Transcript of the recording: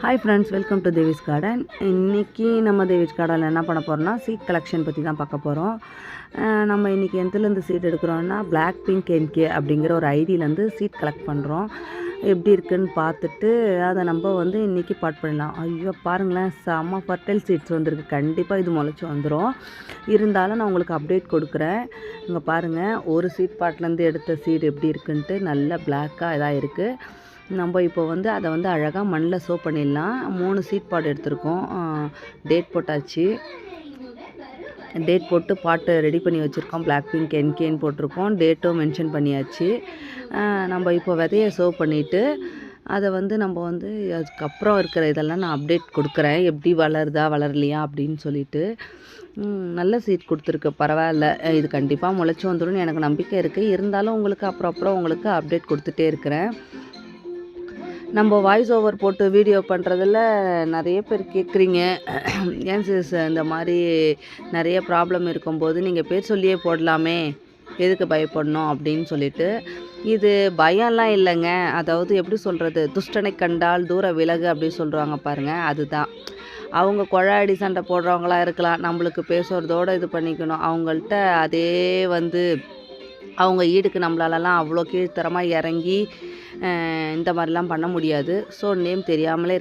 Hi friends, welcome to Devi's garden. இன்றைக்கி நம்ம தேவிஸ் கார்டனில் என்ன பண்ண போகிறோம்னா சீட் கலெக்ஷன் பற்றி தான் பார்க்க போகிறோம். நம்ம இன்றைக்கி எந்தலேருந்து சீட் எடுக்கிறோன்னா பிளாக் பிங்க் என்கே அப்படிங்கிற ஒரு ஐடியிலேருந்து சீட் கலெக்ட் பண்ணுறோம். எப்படி இருக்குதுன்னு பார்த்துட்டு அதை நம்ம வந்து இன்றைக்கி பாட் பண்ணலாம். ஐயோ பாருங்களேன், செம்ம ஃபர்டைல் சீட்ஸ் வந்திருக்கு. கண்டிப்பாக இது முளைச்சி வந்துடும். இருந்தாலும் நான் உங்களுக்கு அப்டேட் கொடுக்குறேன். இங்கே பாருங்கள், ஒரு சீட் பாட்லேருந்து எடுத்த சீட் எப்படி இருக்குன்ட்டு நல்ல பிளாக்காக இதாக இருக்குது. நம்ம இப்போ வந்து அதை வந்து அழகாக மண்ணில் சோ பண்ணிடலாம். 3 சீட் பாட் எடுத்திருக்கோம். டேட் போட்டாச்சு. டேட் போட்டு பாட்டு ரெடி பண்ணி வச்சுருக்கோம். பிளாக் பிங்க் என்கேன்னு போட்டிருக்கோம். டேட்டும் மென்ஷன் பண்ணியாச்சு. நம்ம இப்போ விதையை சோ பண்ணிவிட்டு அதை வந்து நம்ம வந்து அதுக்கப்புறம் இருக்கிற இதெல்லாம் நான் அப்டேட் கொடுக்குறேன். எப்படி வளருதா வளரலையா அப்படின்னு சொல்லிட்டு. நல்ல சீட் கொடுத்துருக்கு, பரவாயில்ல. இது கண்டிப்பாக முளைச்சி வந்துடும் எனக்கு நம்பிக்கை இருக்குது. இருந்தாலும் உங்களுக்கு அப்புறம் உங்களுக்கு அப்டேட் கொடுத்துட்டே இருக்கிறேன். நம்ம வாய்ஸ் ஓவர் போட்டு வீடியோ பண்ணுறதில் நிறைய பேர் கேட்குறீங்க, ஏன் சிஸ் இந்த மாதிரி நிறைய ப்ராப்ளம் இருக்கும்போது நீங்கள் பேர் சொல்லியே போடலாமே, எதுக்கு பயப்படணும் அப்படின்னு சொல்லிட்டு. இது பயம்லாம் இல்லைங்க. அதாவது எப்படி சொல்கிறது, துஷ்டனை கண்டால் தூர விலகு அப்படி சொல்கிறாங்க பாருங்கள், அதுதான். அவங்க கொழாடி சண்டை போடுறவங்களாக இருக்கலாம், நம்மளுக்கு பேசுகிறதோடு இது பண்ணிக்கணும். அவங்கள்ட்ட அதே வந்து அவங்க ஈடுக்கு நம்மளாலலாம் அவ்வளோ கீழ்த்தரமாக இறங்கி இந்த மாதிரிலாம் பண்ண முடியாது. ஸோ நேம் தெரியாமலே